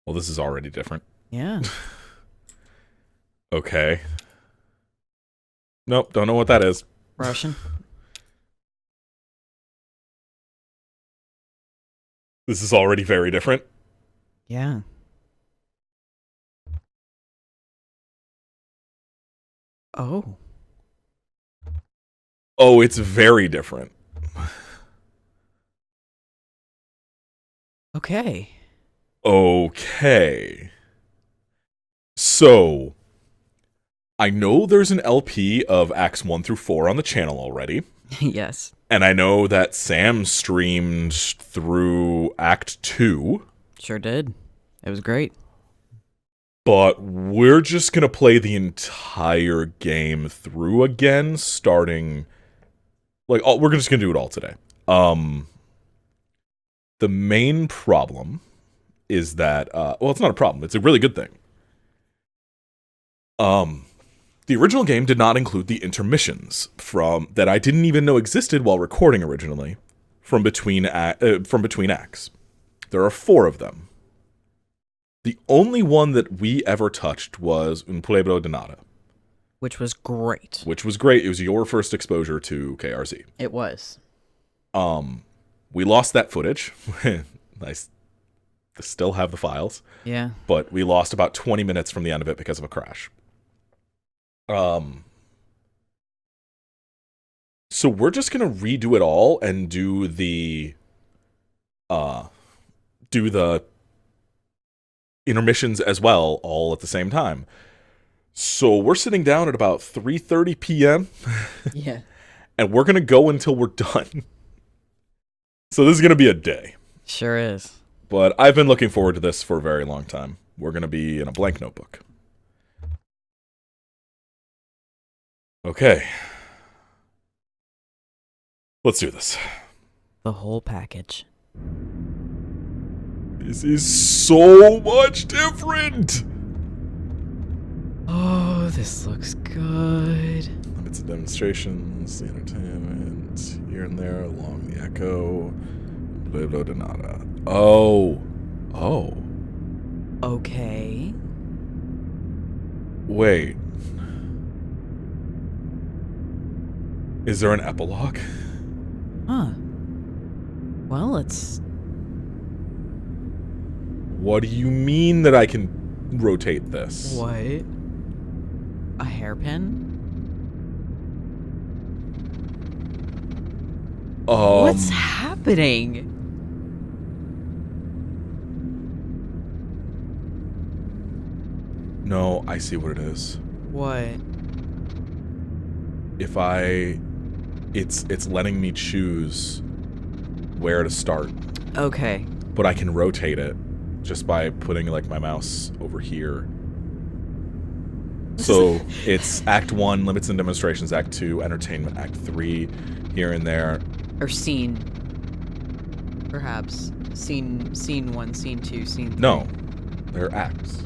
Well, this is already different. Yeah. Okay. Nope, don't know what that is. Russian. This is already very different. Yeah. Oh. Oh, it's very different. Okay. Okay. So, I know there's an LP of Acts 1 through 4 on the channel already. Yes. And I know that Sam streamed through Act 2. Sure did. It was great. But we're just going to play the entire game through again, starting... we're just going to do it all today. The main problem is that... well, it's not a problem. It's a really good thing. The original game did not include the intermissions from that I didn't even know existed while recording originally from between acts. There are 4 of them. The only one that we ever touched was Un Pueblo de Nada, Which was great. which was great. It was your first exposure to KRZ. It was. We lost that footage. I still have the files, Yeah. but we lost about 20 minutes from the end of it because of a crash. So we're just gonna redo it all and do the intermissions as well, all at the same time. So we're sitting down at about 3:30 p.m. Yeah. and we're gonna go until we're done. So this is gonna be a day. Sure is. But I've been looking forward to this for a very long time. We're gonna be in a blank notebook. Okay. Let's do this. The whole package. This is so much different! Oh, this looks good. Limits and demonstrations, the entertainment, here and there along the echo. Pueblo de Nada. Oh. Oh. Okay. Wait. Is there an epilogue? Huh. Well, it's... What do you mean that I can rotate this? What? A hairpin? What's happening? No, I see what it is. What? If I... It's letting me choose where to start. Okay. But I can rotate it just by putting like my mouse over here. So it's Act 1, Limits and Demonstrations, Act 2, Entertainment, Act 3, here and there. Or scene. Perhaps. Scene 1, scene 2, scene 3. No, they're acts.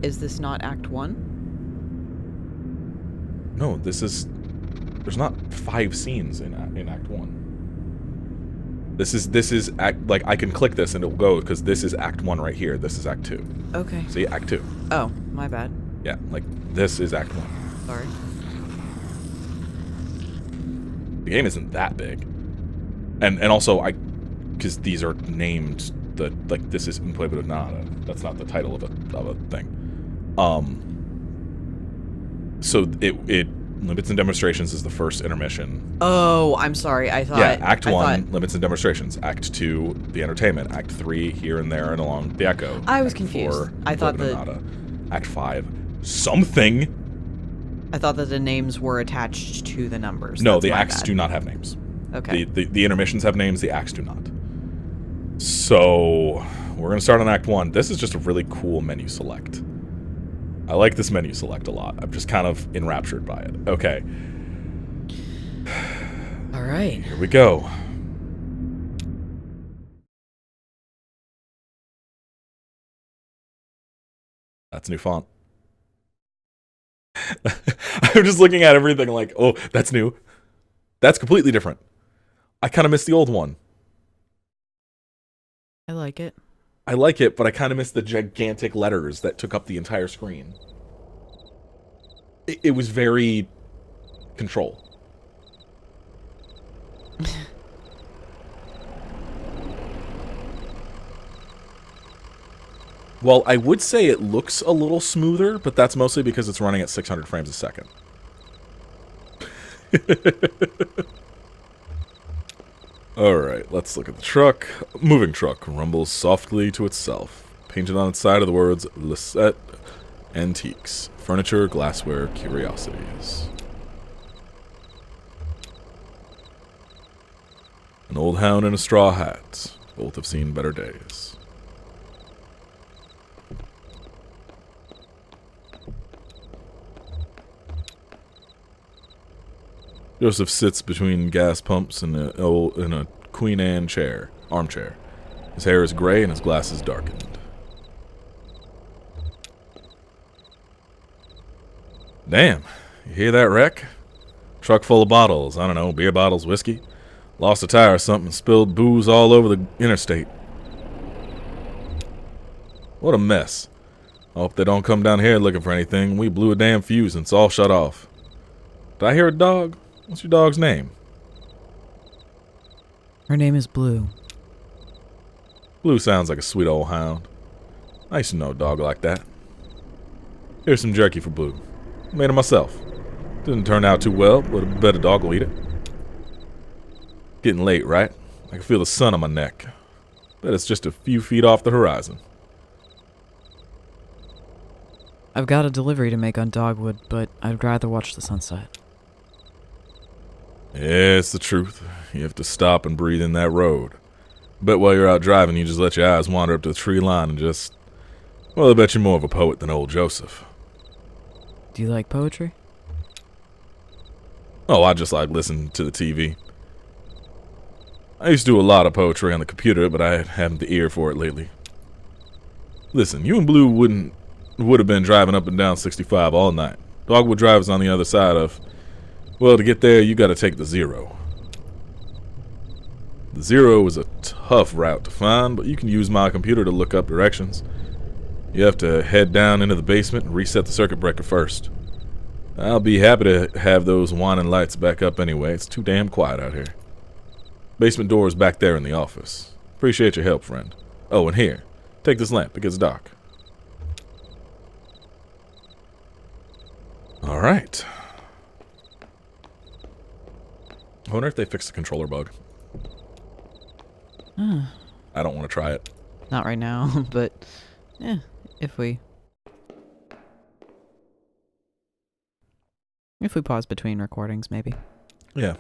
Is this not Act 1? No, this is... There's not 5 scenes in Act 1. This is act, like, I can click this and it'll go, because this is Act 1 right here. This is Act 2. Okay. See, Act 2. Oh, my bad. Yeah, like, this is Act 1. Sorry. The game isn't that big. And also, because these are named, this is Un Pueblo de Nada. That's not the title of a thing. So it Limits and Demonstrations is the first intermission. Oh, I'm sorry. I thought... Yeah, Act 1, Limits and Demonstrations. Act 2, the entertainment. Act 3, here and there and along the echo. I was Act confused. 4, I thought Pueblo de that... Nada. Act 5, something. I thought that the names were attached to the numbers. No, That's the my acts bad. do not have names. Okay. The intermissions have names, the acts do not. So, we're going to start on Act 1. This is just a really cool menu select. I like this menu select a lot. I'm just kind of enraptured by it. Okay. All right. Here we go. That's new font. I'm just looking at everything like, oh, that's new. That's completely different. I kind of miss the old one. I like it. I like it, but I kind of miss the gigantic letters that took up the entire screen. It was very control. Well, I would say it looks a little smoother, but that's mostly because it's running at 600 frames a second. Alright, let's look at the truck. Moving truck rumbles softly to itself. Painted on its side are the words Lisette Antiques. Furniture, glassware, curiosities. An old hound and a straw hat. Both have seen better days. Joseph sits between gas pumps in a Queen Anne armchair. His hair is gray and his glasses darkened. Damn, you hear that wreck? Truck full of bottles, I don't know, beer bottles, whiskey. Lost a tire or something and spilled booze all over the interstate. What a mess. I hope they don't come down here looking for anything. We blew a damn fuse and it's all shut off. Did I hear a dog? What's your dog's name? Her name is Blue. Blue sounds like a sweet old hound. I used to know a dog like that. Here's some jerky for Blue. Made it myself. Didn't turn out too well, but a better dog will eat it. Getting late, right? I can feel the sun on my neck. Bet it's just a few feet off the horizon. I've got a delivery to make on Dogwood, but I'd rather watch the sunset. Yeah, it's the truth. You have to stop and breathe in that road. Bet while you're out driving, you just let your eyes wander up to the tree line and just... Well, I bet you're more of a poet than old Joseph. Do you like poetry? Oh, I just like listening to the TV. I used to do a lot of poetry on the computer, but I haven't the ear for it lately. Listen, you and Blue would have been driving up and down 65 all night. Dogwood Drive is on the other side of... Well, to get there, you gotta take the 0. The 0 is a tough route to find, but you can use my computer to look up directions. You have to head down into the basement and reset the circuit breaker first. I'll be happy to have those whining lights back up anyway. It's too damn quiet out here. Basement door is back there in the office. Appreciate your help, friend. Oh, and here. Take this lamp. It gets dark. Alright. I wonder if they fixed the controller bug. I don't want to try it. Not right now, but yeah, if we pause between recordings, maybe. Yeah.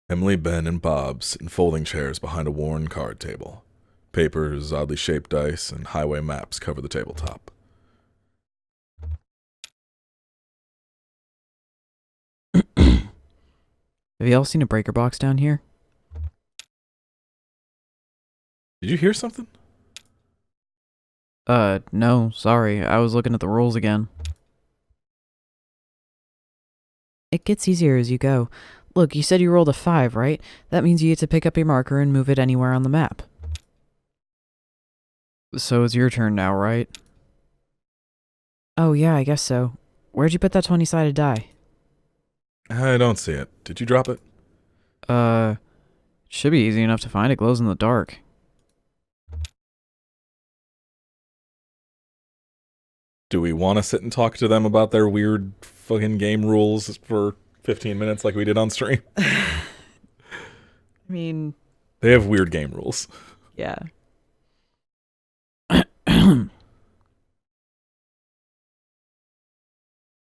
Emily, Ben, and Bob sit in folding chairs behind a worn card table. Papers, oddly shaped dice, and highway maps cover the tabletop. Have you all seen a breaker box down here? Did you hear something? No, sorry. I was looking at the rules again. It gets easier as you go. Look, you said you rolled a 5, right? That means you get to pick up your marker and move it anywhere on the map. So it's your turn now, right? Oh yeah, I guess so. Where'd you put that 20-sided die? I don't see it. Did you drop it? Should be easy enough to find. It glows in the dark. Do we want to sit and talk to them about their weird fucking game rules for 15 minutes like we did on stream? I mean... They have weird game rules. Yeah.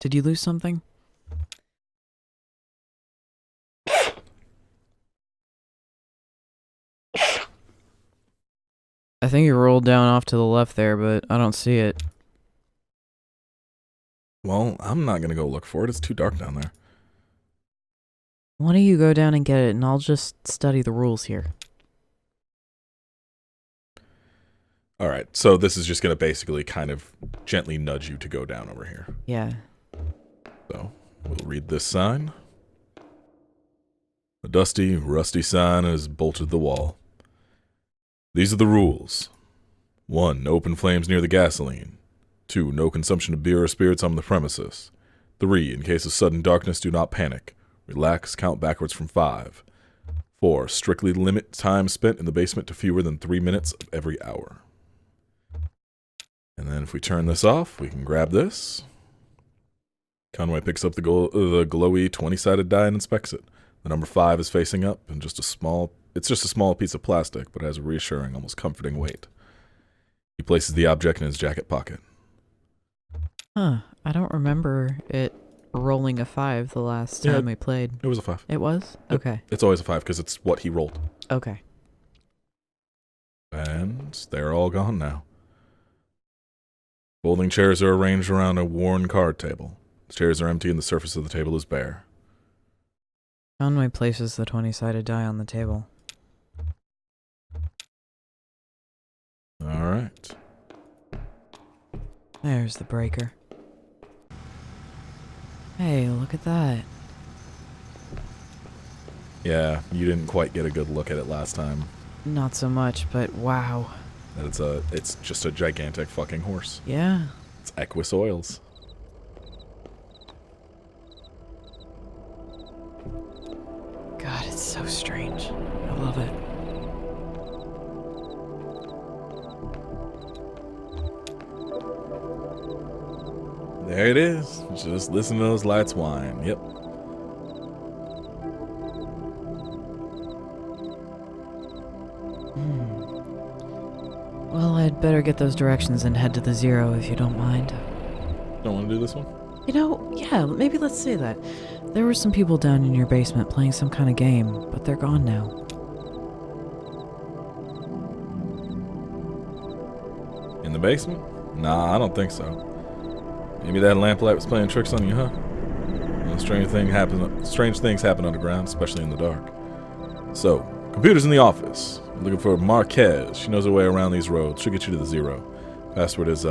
Did you lose something? I think you rolled down off to the left there, but I don't see it. Well, I'm not going to go look for it. It's too dark down there. Why don't you go down and get it, and I'll just study the rules here. Alright, so this is just going to basically kind of gently nudge you to go down over here. Yeah. So, we'll read this sign. dusty, rusty sign is bolted to the wall. These are the rules. 1. No open flames near the gasoline. 2. No consumption of beer or spirits on the premises. 3. In case of sudden darkness, do not panic. Relax, count backwards from 5. 4. Strictly limit time spent in the basement to fewer than 3 minutes of every hour. And then if we turn this off, we can grab this. Conway picks up the glowy 20-sided die and inspects it. The number 5 is facing up, and it's just a small piece of plastic, but has a reassuring, almost comforting weight. He places the object in his jacket pocket. Huh. I don't remember it rolling a 5 the last time we played. It was a 5. It was? Okay. It's always a 5 because it's what he rolled. Okay. And they're all gone now. Folding chairs are arranged around a worn card table. The chairs are empty and the surface of the table is bare. Conway places the 20-sided die on the table. All right. There's the breaker. Hey, look at that. Yeah, you didn't quite get a good look at it last time. Not so much, but wow. It's just a gigantic fucking horse. Yeah. It's Equus Oils. God, it's so strange. I love it. There it is. Just listen to those lights whine. Yep. Well, I'd better get those directions and head to the Zero if you don't mind. Don't want to do this one? You know, yeah, maybe let's say that. There were some people down in your basement playing some kind of game, but they're gone now. In the basement? Nah, I don't think so. Maybe that lamplight was playing tricks on you, huh? Well, strange things happen underground, especially in the dark. So, computers in the office. Looking for Marquez. She knows her way around these roads. She'll get you to the Zero. Password is,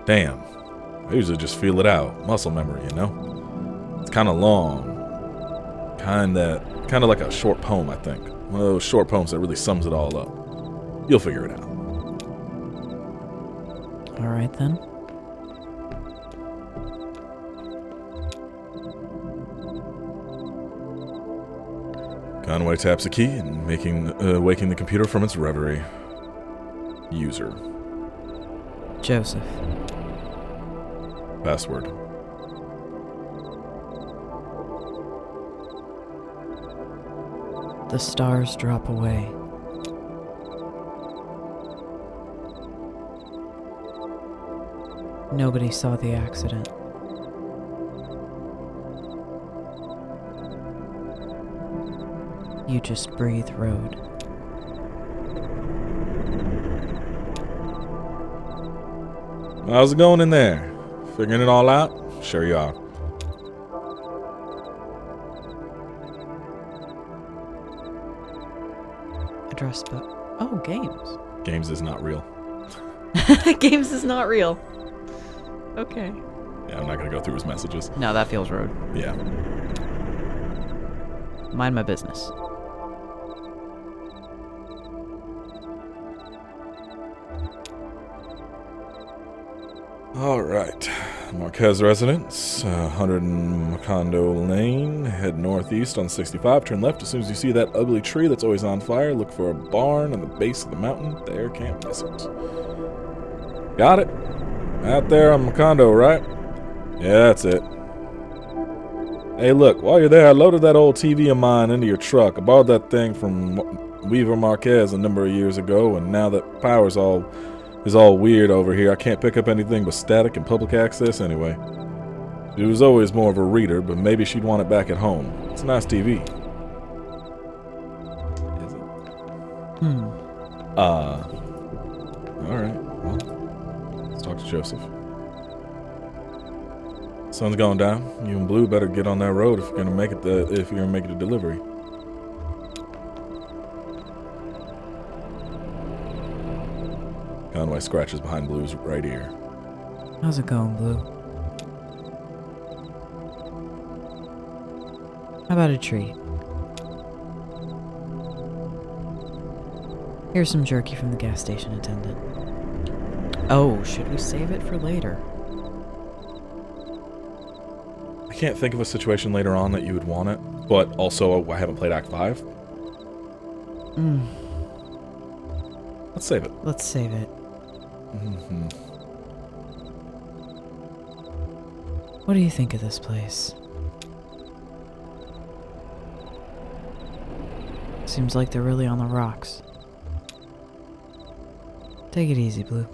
Damn. I usually just feel it out. Muscle memory, you know? It's kind of long. Kind of like a short poem, I think. One of those short poems that really sums it all up. You'll figure it out. All right, then. Conway taps a key and waking the computer from its reverie. User. Joseph. Password. The stars drop away. Nobody saw the accident. You just breathe road. How's it going in there? Figuring it all out? Sure you are. Address book. Oh, games. Games is not real. Games is not real. Okay. Yeah, I'm not gonna go through his messages. No, that feels rude. Yeah. Mind my business. All right. Marquez residence, 100 Macondo Lane. Head northeast on 65. Turn left as soon as you see that ugly tree that's always on fire. Look for a barn on the base of the mountain. There, can't miss it. Got it. Out there on Macondo, right? Yeah, that's it. Hey, look, while you're there, I loaded that old TV of mine into your truck. I borrowed that thing from Weaver Marquez a number of years ago, and now that power's all weird over here, I can't pick up anything but static and public access anyway. She was always more of a reader, but maybe she'd want it back at home. It's a nice TV. Is it? Alright, well, let's talk to Joseph. Sun's going down. You and Blue better get on that road if you're gonna make it to delivery. Conway scratches behind Blue's right ear. How's it going, Blue? How about a treat? Here's some jerky from the gas station attendant. Oh, should we save it for later? I can't think of a situation later on that you would want it, but also I haven't played Act 5. Let's save it. Let's save it. Mm-hmm. What do you think of this place? Seems like they're really on the rocks. Take it easy, Blue.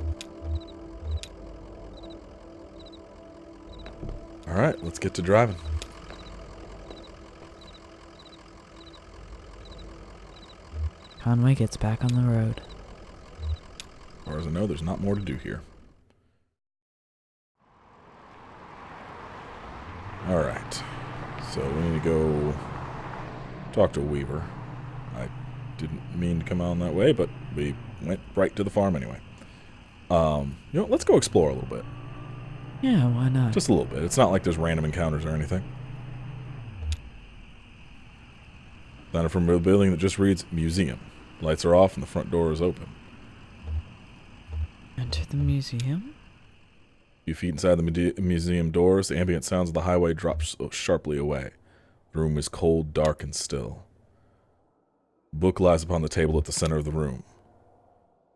Alright, let's get to driving. Conway gets back on the road. As far as I know, there's not more to do here. Alright. So we need to go talk to Weaver. I didn't mean to come on that way, but we went right to the farm anyway. Let's go explore a little bit. Yeah, why not? Just a little bit. It's not like there's random encounters or anything. Sign from a building that just reads Museum. Lights are off and the front door is open. Enter the museum? A few feet inside the museum doors, the ambient sounds of the highway drop sharply away. The room is cold, dark, and still. A book lies upon the table at the center of the room.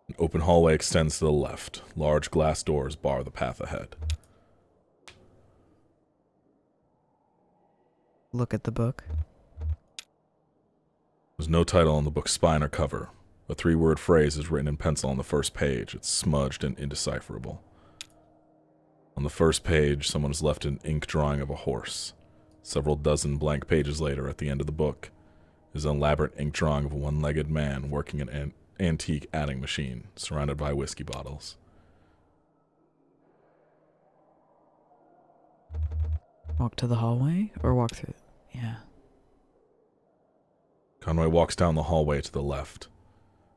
An open hallway extends to the left. Large glass doors bar the path ahead. Look at the book. There's no title on the book's spine or cover. A 3-word phrase is written in pencil on the first page. It's smudged and indecipherable. On the first page, someone has left an ink drawing of a horse. Several dozen blank pages later, at the end of the book, is an elaborate ink drawing of a one-legged man working an antique adding machine, surrounded by whiskey bottles. Walk to the hallway or walk through? Yeah. Conway walks down the hallway to the left.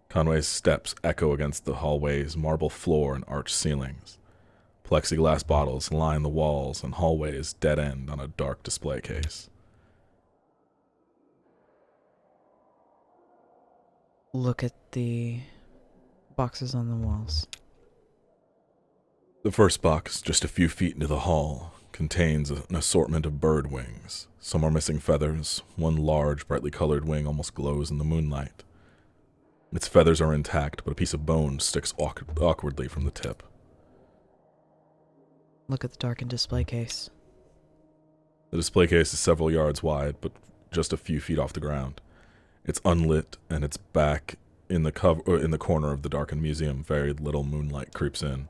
Conway's steps echo against the hallway's marble floor and arched ceilings. Plexiglass bottles line the walls, and hallway's dead end on a dark display case. Look at the boxes on the walls. The first box, just a few feet into the hall, contains an assortment of bird wings. Some are missing feathers. One large, brightly colored wing almost glows in the moonlight. Its feathers are intact, but a piece of bone sticks awkwardly from the tip. Look at the darkened display case. The display case is several yards wide, but just a few feet off the ground. It's unlit, and its back in the corner of the darkened museum. Very little moonlight creeps in.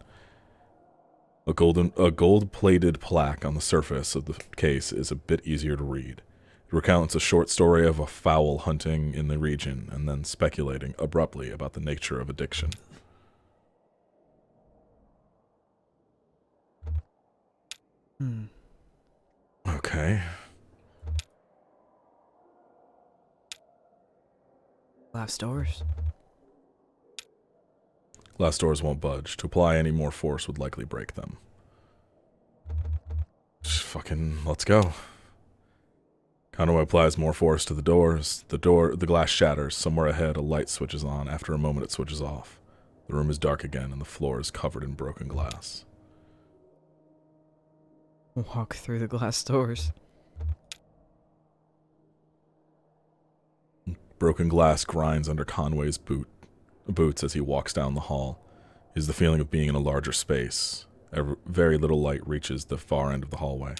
A gold-plated plaque on the surface of the case is a bit easier to read. It recounts a short story of a fowl hunting in the region and then speculating abruptly about the nature of addiction. Okay. Glass doors. Glass doors won't budge. To apply any more force would likely break them. Just fucking, let's go. Conway applies more force to the doors. The glass shatters. Somewhere ahead, a light switches on. After a moment, it switches off. The room is dark again, and the floor is covered in broken glass. Walk through the glass doors. Broken glass grinds under Conway's boots as he walks down the hall. He has the feeling of being in a larger space. Very little light reaches the far end of the hallway.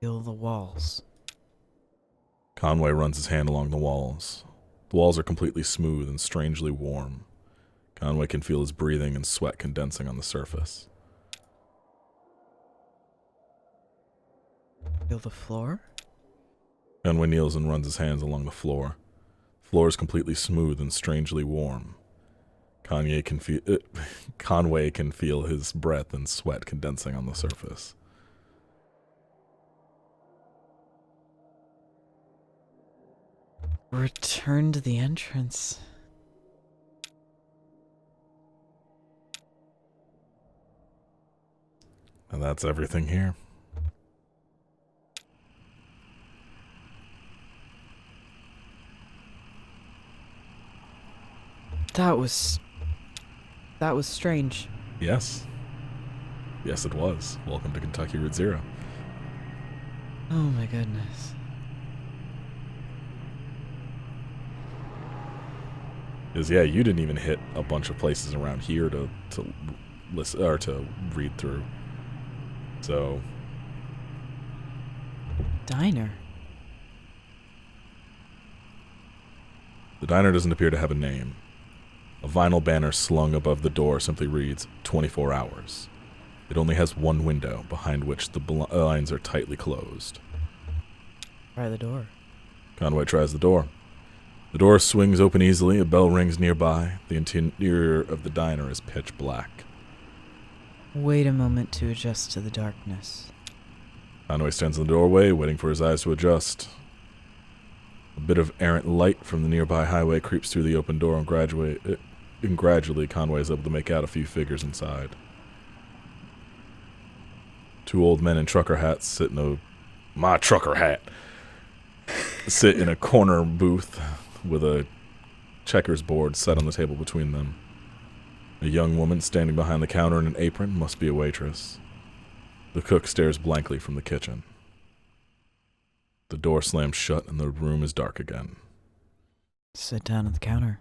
Feel the walls. Conway runs his hand along the walls. The walls are completely smooth and strangely warm. Conway can feel his breathing and sweat condensing on the surface. Feel the floor? Conway kneels and runs his hands along the floor. The floor is completely smooth and strangely warm. Conway can feel his breath and sweat condensing on the surface. Return to the entrance. And that's everything here. That was strange. Yes. Yes, it was. Welcome to Kentucky Route Zero. Oh my goodness. Because, yeah, you didn't even hit a bunch of places around here to listen or to read through. So, Diner. the diner doesn't appear to have a name. A vinyl banner slung above the door simply reads, 24 hours. It only has one window, behind which the blinds are tightly closed. Try the door. Conway tries the door. The door swings open easily, a bell rings nearby. The interior of the diner is pitch black. Wait a moment to adjust to the darkness. Conway stands in the doorway, waiting for his eyes to adjust. A bit of errant light from the nearby highway creeps through the open door, and gradually Conway is able to make out a few figures inside. Two old men in trucker hats sit in a corner booth with a checkers board set on the table between them. A young woman standing behind the counter in an apron must be a waitress. The cook stares blankly from the kitchen. The door slams shut and the room is dark again. Sit down at the counter.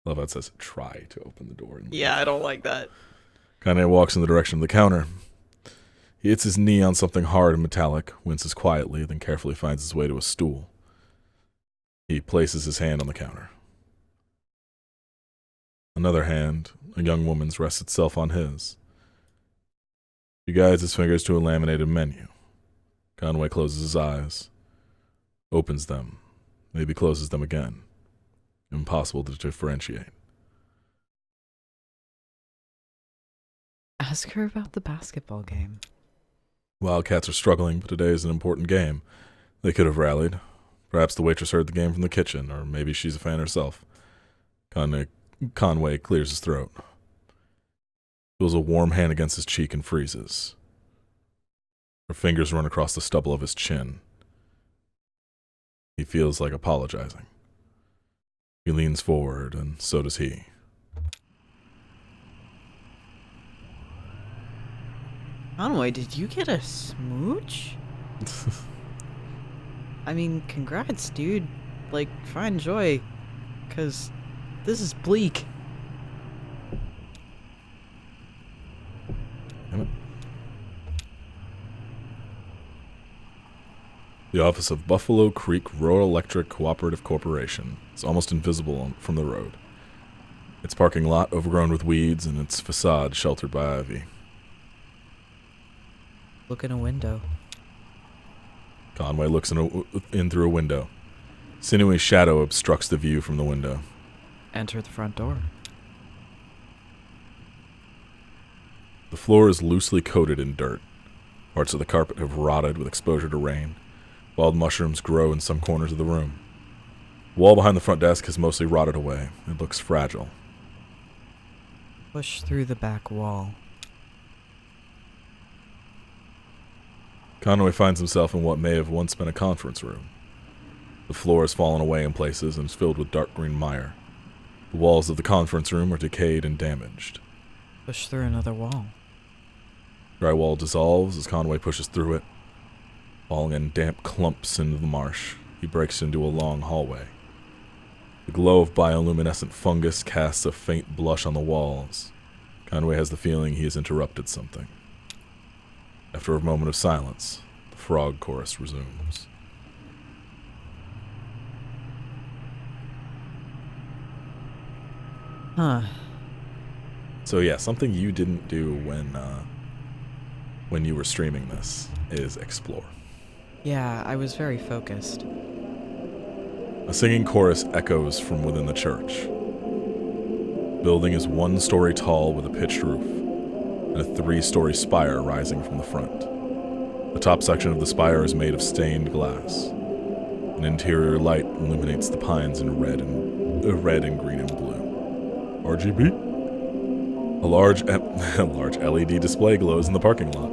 Love how it says, try to open the door. Yeah, I don't like that. Kanye walks in the direction of the counter. He hits his knee on something hard and metallic, winces quietly, then carefully finds his way to a stool. He places his hand on the counter. Another hand, a young woman's, rests itself on his. He guides his fingers to a laminated menu. Conway closes his eyes, opens them, maybe closes them again. Impossible to differentiate. Ask her about the basketball game. Wildcats are struggling, but today is an important game. They could have rallied. Perhaps the waitress heard the game from the kitchen, or maybe she's a fan herself. Conway clears his throat. Feels a warm hand against his cheek and freezes. Her fingers run across the stubble of his chin. He feels like apologizing. He leans forward, and so does he. Conway, did you get a smooch? I mean, congrats, dude. Like, find joy. 'Cause this is bleak. Damn it. The office of Buffalo Creek Rural Electric Cooperative Corporation is almost invisible from the road. Its parking lot overgrown with weeds and its facade sheltered by ivy. Look in a window. Conway looks in through a window. Sinewy shadow obstructs the view from the window. Enter the front door. The floor is loosely coated in dirt. Parts of the carpet have rotted with exposure to rain. Wild mushrooms grow in some corners of the room. The wall behind the front desk has mostly rotted away. It looks fragile. Push through the back wall. Conway finds himself in what may have once been a conference room. The floor has fallen away in places and is filled with dark green mire. The walls of the conference room are decayed and damaged. Push through another wall. Drywall dissolves as Conway pushes through it. Falling in damp clumps into the marsh, he breaks into a long hallway. The glow of bioluminescent fungus casts a faint blush on the walls. Conway has the feeling he has interrupted something. After a moment of silence, the frog chorus resumes. Huh. So yeah, something you didn't do when you were streaming this is explore. Yeah, I was very focused. A singing chorus echoes from within the church. The building is 1 story tall with a pitched roof, and a 3-story spire rising from the front. The top section of the spire is made of stained glass. An interior light illuminates the pines in red and green and blue. RGB? A large LED display glows in the parking lot.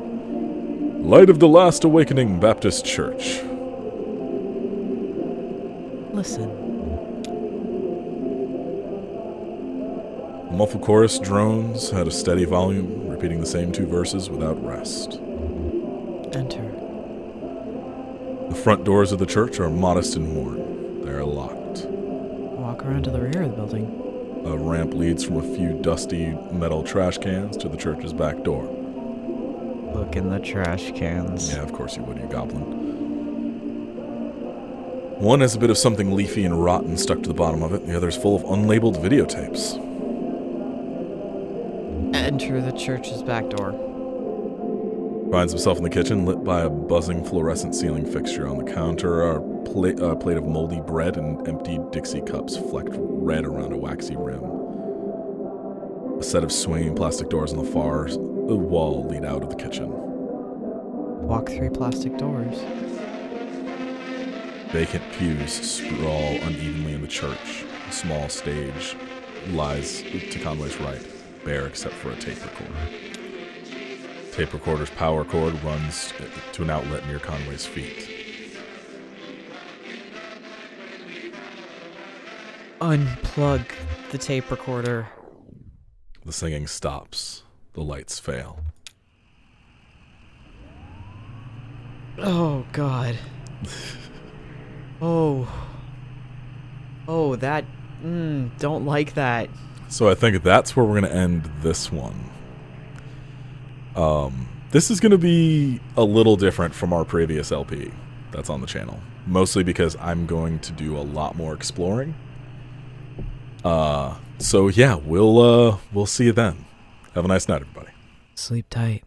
Light of the Last Awakening Baptist Church. Listen. The muffled chorus drones at a steady volume, repeating the same 2 verses without rest. Enter. The front doors of the church are modest and worn. They are locked. Walk around to the rear of the building. A ramp leads from a few dusty metal trash cans to the church's back door. Look in the trash cans. Yeah, of course you would, you goblin. One has a bit of something leafy and rotten stuck to the bottom of it. The other is full of unlabeled videotapes. Enter the church's back door. Finds himself in the kitchen, lit by a buzzing fluorescent ceiling fixture. On the counter are a plate of moldy bread and empty Dixie cups flecked red around a waxy rim. A set of swinging plastic doors on the far wall lead out of the kitchen. Walk 3 plastic doors. Vacant pews sprawl unevenly in the church. A small stage lies to Conway's right, bare except for a tape recorder. Tape recorder's power cord runs to an outlet near Conway's feet. Unplug the tape recorder. The singing stops. The lights fail. Oh, God. Oh, that, don't like that. So I think that's where we're going to end this one. This is going to be a little different from our previous LP that's on the channel. Mostly because I'm going to do a lot more exploring. So yeah, we'll see you then. Have a nice night, everybody. Sleep tight.